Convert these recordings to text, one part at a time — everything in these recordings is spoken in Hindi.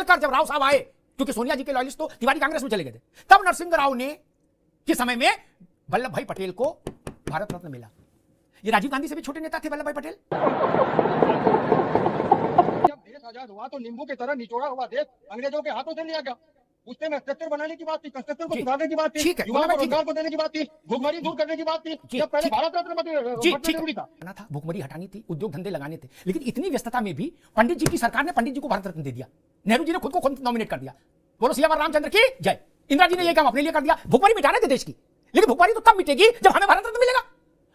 छोड़कर जब राव साहब आए, क्योंकि सोनिया जी के लॉयलिस्ट तो तिवारी कांग्रेस में चले गए थे, तब नरसिंह राव ने के समय में वल्लभ भाई पटेल को भारत रत्न मिला। ये राजीव गांधी से भी छोटे नेता थे वल्लभ भाई पटेल। जब देश आजाद हुआ तो नींबू की तरह निचोड़ा हुआ देश अंग्रेजों के हाथों से लिया गया। उससे में स्ट्रक्चर बनाने की बात थी, कंस्ट्रक्शन को सुधारने की बात थी, युवाओं को रोजगार को देने की बात थी, भूखमरी दूर करने की बात थी। जब पहले भारत रत्न जरूरी था, भूखमरी हटानी थी, उद्योग धंधे लगाने थे, लेकिन इतनी व्यस्तता में भी पंडित जी की सरकार ने पंडित जी को भारत रत्न दे दिया। नेहरू जी ने खुद को खुद नॉमिनेट कर दिया। बोलो सियावर रामचंद्र की जय। इंदिरा जी ने यह काम अपने लिए कर दिया, भूखमरी मिटाने थे देश की, लेकिन भूखमरी तो तब मिटेगी जब हमें भारत रत्न मिलेगा।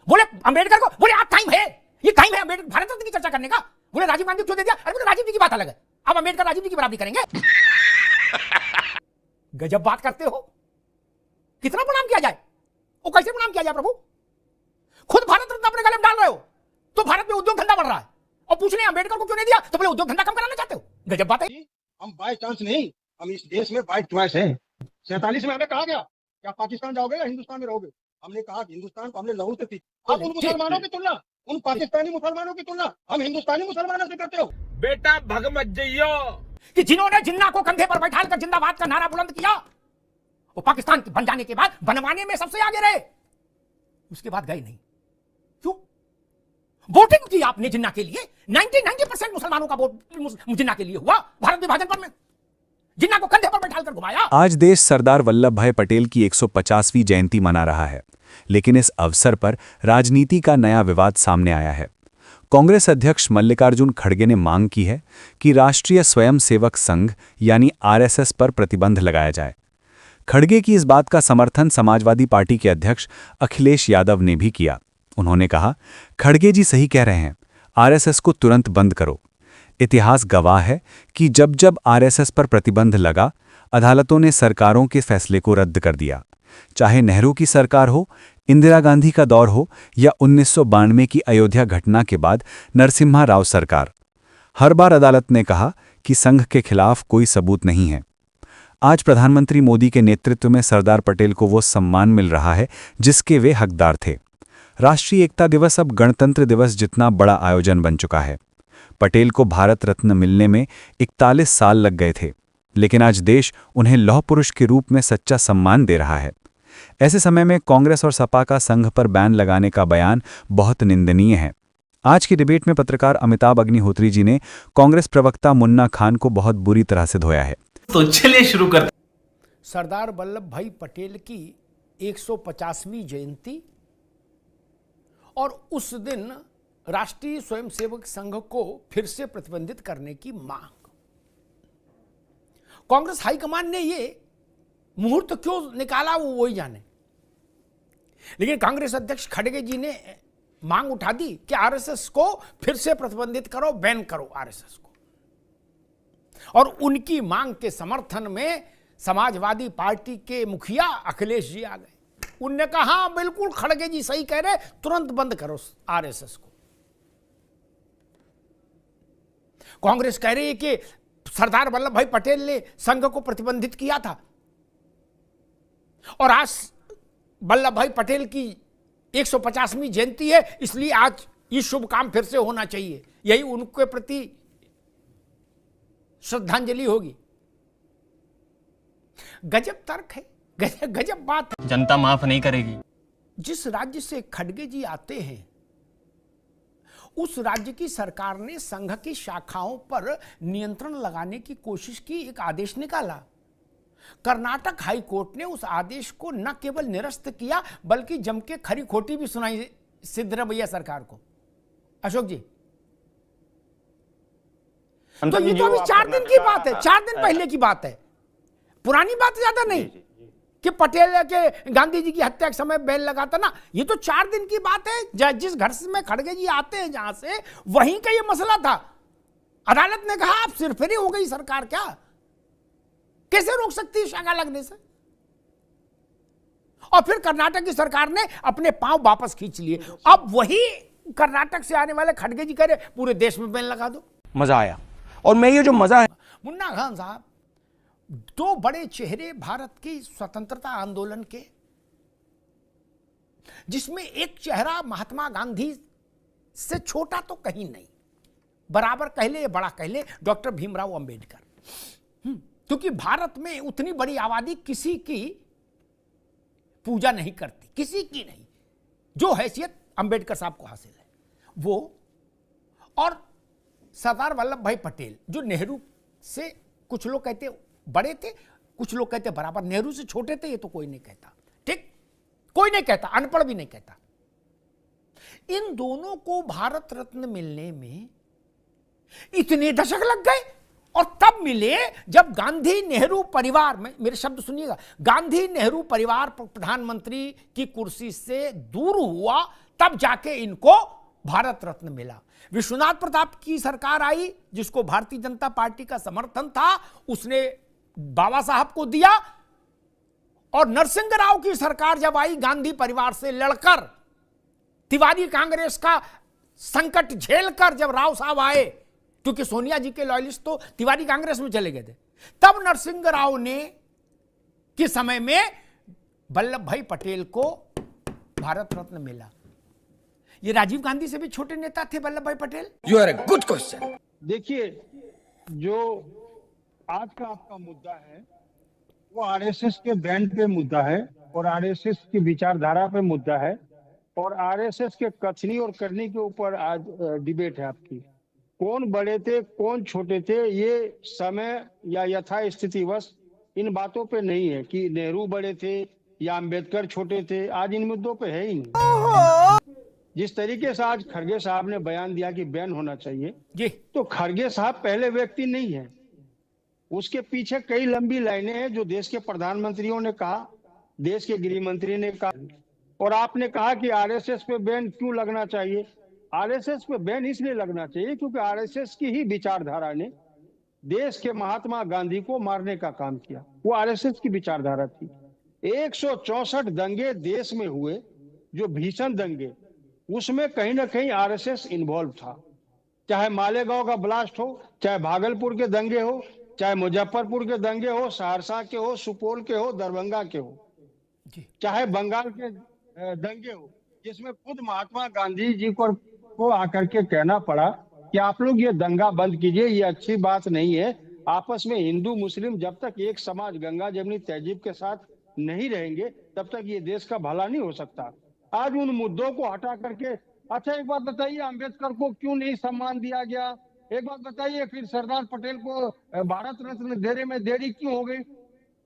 बोले अम्बेडकर को, बोले आज टाइम है, ये टाइम है अम्बेडकर भारत रत्न की चर्चा करने का। बोले राजीव गांधी क्यों दे दिया? अरे बोले राजीव जी की बात अलग है, अब अम्बेडकर राजीव जी की बराबरी करेंगे। गजब बात करते हो, कितना प्रणाम किया जाए, वो कैसे प्रणाम किया जाए प्रभु? खुद भारत रत्न अपने गले में डाल रहे हो तो भारत में उद्योग धंधा बढ़ रहा है, और पूछ रहे अम्बेडकर को क्यों नहीं दिया, तो बोले उद्योग धंधा कम कराना चाहते हो। गजब बात है। हम बाय चांस नहीं, हम इस देश में बाय चॉइस है। 47 में हमें कहा गया क्या पाकिस्तान जाओगे या हिंदुस्तान में रहोगे? हमने कहा हिंदुस्तान को हमने लहू से थी। अब उन मुसलमानों की तुलना, उन पाकिस्तानी मुसलमानों की तुलना हम हिंदुस्तानी मुसलमानों से करते हो। बेटा भग मत जइयो कि जिन्होंने जिन्ना को कंधे पर बैठाकर जिंदाबाद का नारा बुलंद किया, वो पाकिस्तान के बन जाने के बाद बनवाने में सबसे आगे रहे, उसके बाद गए नहीं। क्यों? वोटिंग की आपने जिन्ना के लिए, 90% मुसलमानों का वोट जिन्ना के लिए हुआ। भारत विभाजन पर में जिन्ना को कंधे पर बैठाकर घुमाया। आज देश सरदार वल्लभ भाई पटेल की 150वीं जयंती मना रहा है, लेकिन इस अवसर पर राजनीति का नया विवाद सामने आया है। कांग्रेस अध्यक्ष मल्लिकार्जुन खड़गे ने मांग की है कि राष्ट्रीय स्वयंसेवक संघ यानी आरएसएस पर प्रतिबंध लगाया जाए। खड़गे की इस बात का समर्थन समाजवादी पार्टी के अध्यक्ष अखिलेश यादव ने भी किया। उन्होंने कहा, खड़गे जी सही कह रहे हैं, आरएसएस को तुरंत बंद करो। इतिहास गवाह है कि जब जब आरएसएस पर प्रतिबंध लगा, अदालतों ने सरकारों के फैसले को रद्द कर दिया। चाहे नेहरू की सरकार हो, इंदिरा गांधी का दौर हो या 1992 की अयोध्या घटना के बाद नरसिम्हा राव सरकार, हर बार अदालत ने कहा कि संघ के खिलाफ कोई सबूत नहीं है। आज प्रधानमंत्री मोदी के नेतृत्व में सरदार पटेल को वो सम्मान मिल रहा है जिसके वे हकदार थे। राष्ट्रीय एकता दिवस अब गणतंत्र दिवस जितना बड़ा आयोजन बन चुका है। पटेल को भारत रत्न मिलने में 41 साल लग गए थे, लेकिन आज देश उन्हें लौह पुरुष के रूप में सच्चा सम्मान दे रहा है। ऐसे समय में कांग्रेस और सपा का संघ पर बैन लगाने का बयान बहुत निंदनीय है। आज की डिबेट में पत्रकार अमिताभ अग्निहोत्री जी ने कांग्रेस प्रवक्ता मुन्ना खान को बहुत बुरी तरह से धोया है। तो चलिए शुरू करते। सरदार वल्लभ भाई पटेल की 150वीं जयंती और उस दिन राष्ट्रीय स्वयंसेवक संघ को फिर से प्रतिबंधित करने की मांग। कांग्रेस हाईकमान ने ये मुहूर्त क्यों निकाला वो वही जाने, लेकिन कांग्रेस अध्यक्ष खड़गे जी ने मांग उठा दी कि आरएसएस को फिर से प्रतिबंधित करो, बैन करो आरएसएस को। और उनकी मांग के समर्थन में समाजवादी पार्टी के मुखिया अखिलेश जी आ गए। उनने कहा, हाँ बिल्कुल खड़गे जी सही कह रहे, तुरंत बंद करो आरएसएस को। कांग्रेस कह रही है कि सरदार वल्लभ भाई पटेल ने संघ को प्रतिबंधित किया था और आज वल्लभ भाई पटेल की 150वीं जयंती है, इसलिए आज ये शुभ काम फिर से होना चाहिए, यही उनके प्रति श्रद्धांजलि होगी। गजब तर्क है, गजब बात है। जनता माफ नहीं करेगी। जिस राज्य से खड़गे जी आते हैं उस राज्य की सरकार ने संघ की शाखाओं पर नियंत्रण लगाने की कोशिश की, एक आदेश निकाला। कर्नाटक हाई कोर्ट ने उस आदेश को न केवल निरस्त किया बल्कि जम के खरी खोटी भी सुनाई सिद्धरामैया सरकार को। अशोक जी, तो ये तो अभी 4 दिन की बात है, 4 दिन पहले की बात है, पुरानी बात ज्यादा नहीं कि पटेल के गांधी जी की हत्या के समय बैन लगा था ना। ये तो 4 दिन की बात है। जिस घर में खड़गे जी आते हैं जहां से, वहीं का ये मसला था। अदालत ने कहा अब सिरफिरी हो गई सरकार, क्या कैसे रोक सकती है शाखा लगने से? और फिर कर्नाटक की सरकार ने अपने पांव वापस खींच लिए। अब वही कर्नाटक से आने वाले खड़गे जी करे पूरे देश में बैन लगा दो। मजा आया। और मैं ये जो मजा है, मुन्ना खान साहब, 2 बड़े चेहरे भारत की स्वतंत्रता आंदोलन के, जिसमें एक चेहरा महात्मा गांधी से छोटा तो कहीं नहीं, बराबर कह ले बड़ा कह ले, डॉक्टर भीमराव अंबेडकर। क्योंकि भारत में उतनी बड़ी आबादी किसी की पूजा नहीं करती, किसी की नहीं। जो हैसियत अंबेडकर साहब को हासिल है वो, और सरदार वल्लभ भाई पटेल जो नेहरू से कुछ लोग कहते बड़े थे, कुछ लोग कहते बराबर, नेहरू से छोटे थे, ये तो कोई नहीं कहता, ठीक, कोई नहीं कहता, अनपढ़ भी नहीं कहता। इन दोनों को भारत रत्न मिलने में इतने दशक लग गए, और तब मिले जब गांधी नेहरू परिवार में, मेरे शब्द सुनिएगा, गांधी नेहरू परिवार प्रधानमंत्री की कुर्सी से दूर हुआ, तब जाके इनको भारत रत्न मिला। विश्वनाथ प्रताप की सरकार आई जिसको भारतीय जनता पार्टी का समर्थन था, उसने बाबा साहब को दिया, और नरसिंह राव की सरकार जब आई गांधी परिवार से लड़कर, तिवारी कांग्रेस का संकट झेलकर जब राव साहब आए, क्योंकि सोनिया जी के लॉयलिस्ट तो तिवारी कांग्रेस में चले गए थे, तब नरसिंह राव ने के समय में वल्लभ भाई पटेल को भारत रत्न मिला। ये राजीव गांधी से भी छोटे नेता थे Vallabhbhai Patel. You are a good question. देखिए, जो आज का आपका मुद्दा है वो आरएसएस के बैंड पे मुद्दा है, और आरएसएस की विचारधारा पे मुद्दा है, और आरएसएस के कथनी और करनी के ऊपर आज डिबेट है आपकी। कौन बड़े थे कौन छोटे थे, ये समय या यथा स्थितिवश इन बातों पे नहीं है कि नेहरू बड़े थे या अंबेडकर छोटे थे, आज इन मुद्दों पे है ही नहीं। जिस तरीके से आज खड़गे साहब ने बयान दिया कि बैन होना चाहिए जी, तो खड़गे साहब पहले व्यक्ति नहीं है, उसके पीछे कई लंबी लाइनें हैं जो देश के प्रधानमंत्रियों ने कहा, देश के गृह मंत्री ने कहा, और आपने कहा कि आरएसएस पे बैन क्यों लगना चाहिए। आरएसएस पे बैन इसलिए लगना चाहिए क्योंकि आरएसएस की ही विचारधारा ने देश के महात्मा गांधी को मारने का काम किया, वो आरएसएस की विचारधारा थी। 164 दंगे देश में हुए, जो भीषण दंगे, उसमें कहीं ना कहीं आरएसएस इन्वॉल्व था। चाहे मालेगांव का ब्लास्ट हो, चाहे भागलपुर के दंगे हो, चाहे मुजफ्फरपुर के दंगे हो, सहरसा के हो, सुपौल के हो, दरभंगा के हो, चाहे बंगाल के दंगे हो, जिसमें खुद महात्मा गांधी जी को आकर के कहना पड़ा कि आप लोग ये दंगा बंद कीजिए, ये अच्छी बात नहीं है। आपस में हिंदू मुस्लिम जब तक एक समाज गंगा जमनी तहजीब के साथ नहीं रहेंगे तब तक ये देश का भला नहीं हो सकता। आज उन मुद्दों को हटा करके, अच्छा एक बात बताइए, अम्बेडकर को क्यों नहीं सम्मान दिया गया? एक बात बताइए, फिर सरदार पटेल को भारत रत्न देने में देरी क्यों हो गई?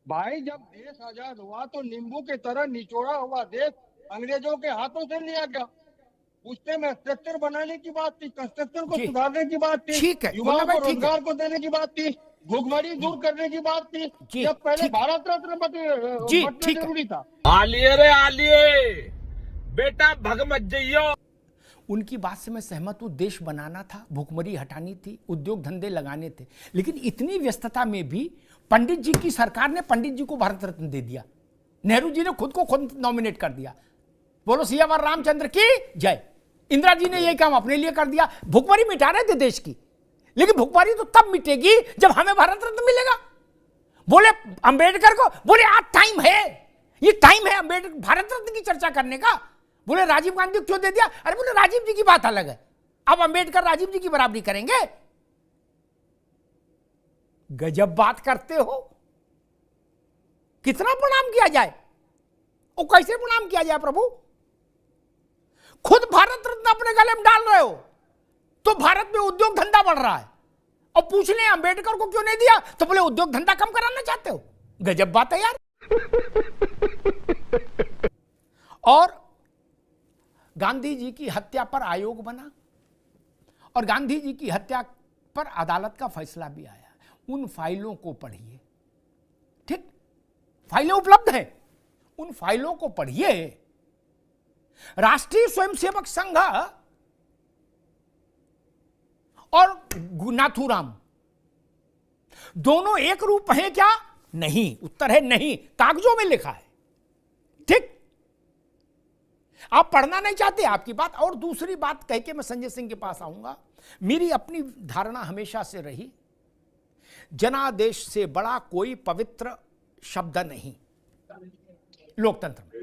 भाई, जब देश आजाद हुआ तो नींबू की तरह निचोड़ा हुआ देश अंग्रेजों के हाथों से लिया गया। उसमें स्ट्रक्चर बनाने की बात थी, कंस्ट्रक्शन को सुधारने की बात थी, ठीक है, युवाओं को रोजगार को देने की बात थी, भूखमरी दूर करने की बात थी। जब पहले भारत रत्न बटना जरूरी था। आलिए रे आलिए, बेटा भग मत जइयो। उनकी बात से मैं सहमत हूं, देश बनाना था, भूखमरी हटानी थी, उद्योग धंधे लगाने थे, लेकिन इतनी व्यस्तता में भी पंडित जी की सरकार ने पंडित जी को भारत रत्न दे दिया। नेहरू जी ने खुद को खुद नॉमिनेट कर दिया। बोलो सियावर रामचंद्र की जय। इंदिरा जी ने यह काम अपने लिए कर दिया। भूखमरी मिटा रहे थे देश की, लेकिन भूखमरी तो तब मिटेगी जब हमें भारत रत्न मिलेगा। बोले अंबेडकर को, बोले आज टाइम है, ये टाइम है अंबेडकर भारत रत्न की चर्चा करने का। बोले राजीव गांधी को क्यों दे दिया? अरे बोले राजीव जी की बात अलग है, अब अंबेडकर राजीव जी की बराबरी करेंगे। गजब बात करते हो। कितना प्रणाम किया जाए और कैसे प्रणाम किया जाए प्रभु? खुद भारत रत्न अपने गले में डाल रहे हो तो भारत में उद्योग धंधा बढ़ रहा है, और पूछ ले अंबेडकर को क्यों नहीं दिया तो बोले उद्योग धंधा कम कराना चाहते हो। गजब बात है यार। और गांधी जी की हत्या पर आयोग बना और गांधी जी की हत्या पर अदालत का फैसला भी आया। उन फाइलों को पढ़िए, ठीक, फाइलें उपलब्ध हैं, उन फाइलों को पढ़िए। राष्ट्रीय स्वयंसेवक संघ और नाथूराम दोनों एक रूप हैं क्या? नहीं, उत्तर है नहीं, कागजों में लिखा है, ठीक। आप पढ़ना नहीं चाहते, आपकी बात। और दूसरी बात कह के मैं संजय सिंह के पास आऊंगा। मेरी अपनी धारणा हमेशा से रही, जनादेश से बड़ा कोई पवित्र शब्द नहीं लोकतंत्र में।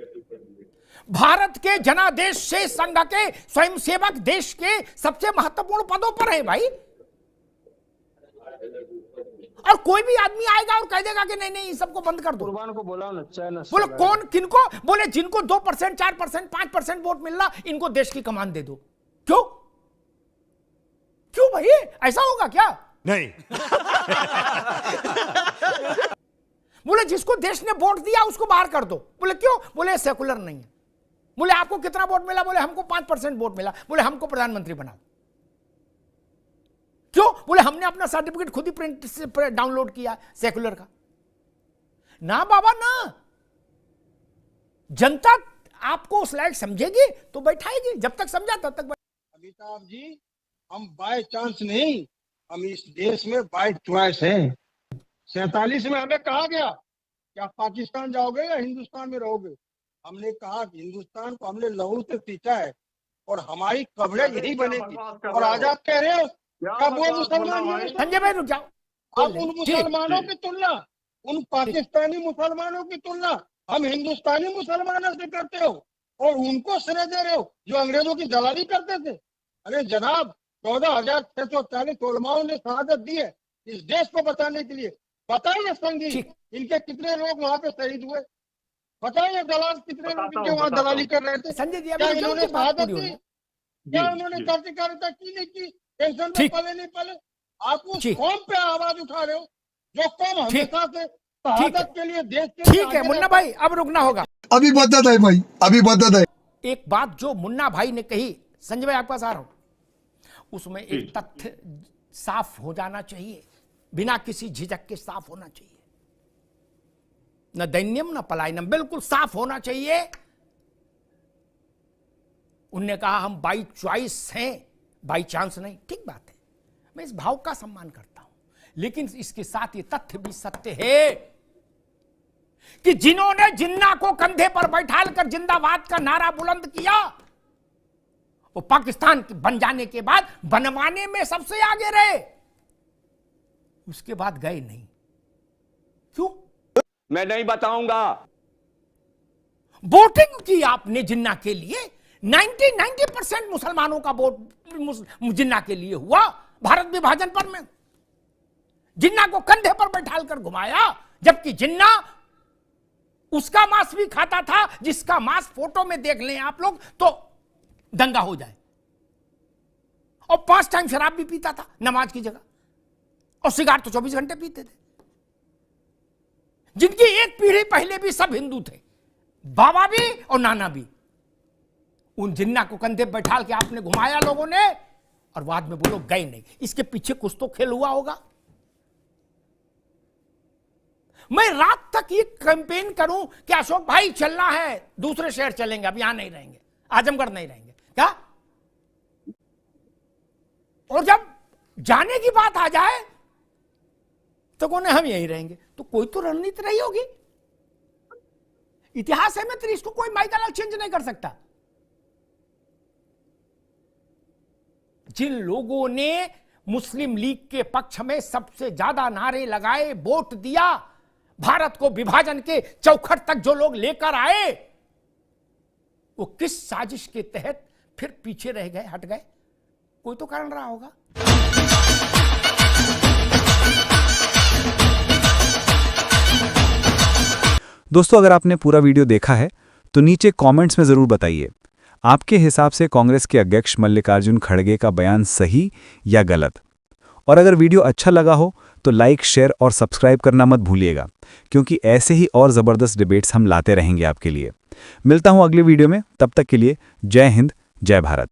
भारत के जनादेश से संघ के स्वयंसेवक देश के सबसे महत्वपूर्ण पदों पर है भाई। और कोई भी आदमी आएगा और कह देगा कि नहीं नहीं इन सबको बंद कर दो। कुर्बान को बोला ना चाइना से बोले कौन किनको? बोले जिनको 2%, 4%, 5% वोट मिल रहा इनको देश की कमान दे दो। क्यों क्यों भाई, ऐसा होगा क्या? नहीं। बोले जिसको देश ने वोट दिया उसको बाहर कर दो। बोले क्यों? बोले सेकुलर नहीं है। बोले आपको कितना वोट मिला? बोले हमको 5% वोट मिला। बोले हमको प्रधानमंत्री बनाओ। क्यों? बोले हमने अपना सर्टिफिकेट खुद ही प्रिंट से डाउनलोड किया सेकुलर का। ना बाबा ना, जनता आपको उस लायक समझेगी तो बैठाएगी, जब तक समझा तब तक। अमिताभ जी, हम बाय चांस नहीं, हम इस देश में बाय चॉइस हैं। 47 में हमें कहा गया कि आप पाकिस्तान जाओगे या हिंदुस्तान में रहोगे। हमने कहा कि हिंदुस्तान को हमने लहू से सींचा है और हमारी कब्रें यही बनेगी। और आज आप कह रहे हो कब वो मुसलमान, संजय भाई रुक जाओ। आप उन मुसलमानों की तुलना उन पाकिस्तानी मुसलमानों की तुलना हम हिंदुस्तानी मुसलमानों से करते हो और उनको श्रेय दे रहे हो जो अंग्रेजों की दलाली करते थे। अरे जनाब, 14,640 उलमाओं ने शहादत दी है इस देश को बचाने के लिए। बताइए संगी, इनके कितने लोग वहां पे शहीद हुए? बताइए दलाल कितने लोग इनके वहां दलाली कर रहे थे? संजय जी, क्या इन्होंने शहादत दी? क्या जी, उन्होंने जी। क्रांतिकारिता की नहीं की? पेंशन पे ठीक। पले नहीं पले? आप उस ठीक। कौम पे आवाज उठा रहे हो जो कौम ठीक। हमेशा से ठीक है। शहादत के लिए देश के लिए ठीक है आगे मुन्ना भाई, अब रुकना होगा। अभी बदत है भाई, अभी बदत है। एक बात जो मुन्ना भाई ने कही, संजय भाई आपके पास आ रहा हूं, उसमें एक तथ्य साफ हो जाना चाहिए, बिना किसी झिझक के साफ होना चाहिए। न दैन्यम न पलायनम, बिल्कुल साफ होना चाहिए। उनने कहा हम बाई चॉइस हैं, बाई चांस नहीं। ठीक बात है, मैं इस भाव का सम्मान करता हूं, लेकिन इसके साथ ये तथ्य भी सत्य है कि जिन्होंने जिन्ना को कंधे पर बैठाकर जिंदाबाद का नारा बुलंद किया, वो पाकिस्तान बन जाने के बाद बनवाने में सबसे आगे रहे, उसके बाद गए नहीं। क्यों? मैं नहीं बताऊंगा। वोटिंग की आपने जिन्ना के लिए, 90% मुसलमानों का वोट जिन्ना के लिए हुआ। भारत विभाजन पर में जिन्ना को कंधे पर बैठाकर घुमाया, जबकि जिन्ना उसका मांस भी खाता था जिसका मांस फोटो में देख लें आप लोग तो दंगा हो जाए, और 5 टाइम शराब भी पीता था नमाज की जगह, और सिगार तो 24 घंटे पीते थे। जिनकी एक पीढ़ी पहले भी सब हिंदू थे, बाबा भी और नाना भी। उन जिन्ना को कंधे बैठा के आपने घुमाया लोगों ने, और बाद में बोलो गए नहीं। इसके पीछे कुछ तो खेल हुआ होगा। मैं रात तक ये कैंपेन करूं कि अशोक भाई चलना है, दूसरे शहर चलेंगे, अब यहां नहीं रहेंगे, आजमगढ़ नहीं रहेंगे क्या? और जब जाने की बात आ जाए तो कौन है, हम यहीं रहेंगे। तो कोई तो रणनीति रही होगी। इतिहास है मित्र, इसको कोई माइकल चेंज नहीं कर सकता। जिन लोगों ने मुस्लिम लीग के पक्ष में सबसे ज्यादा नारे लगाए, वोट दिया, भारत को विभाजन के चौखट तक जो लोग लेकर आए, वो किस साजिश के तहत फिर पीछे रह गए, हट गए? कोई तो कारण रहा होगा। दोस्तों, अगर आपने पूरा वीडियो देखा है तो नीचे कमेंट्स में ज़रूर बताइए, आपके हिसाब से कांग्रेस के अध्यक्ष मल्लिकार्जुन खड़गे का बयान सही या गलत। और अगर वीडियो अच्छा लगा हो तो लाइक, शेयर और सब्सक्राइब करना मत भूलिएगा, क्योंकि ऐसे ही और ज़बरदस्त डिबेट्स हम लाते रहेंगे आपके लिए। मिलता हूं अगले वीडियो में, तब तक के लिए जय हिंद, जय भारत।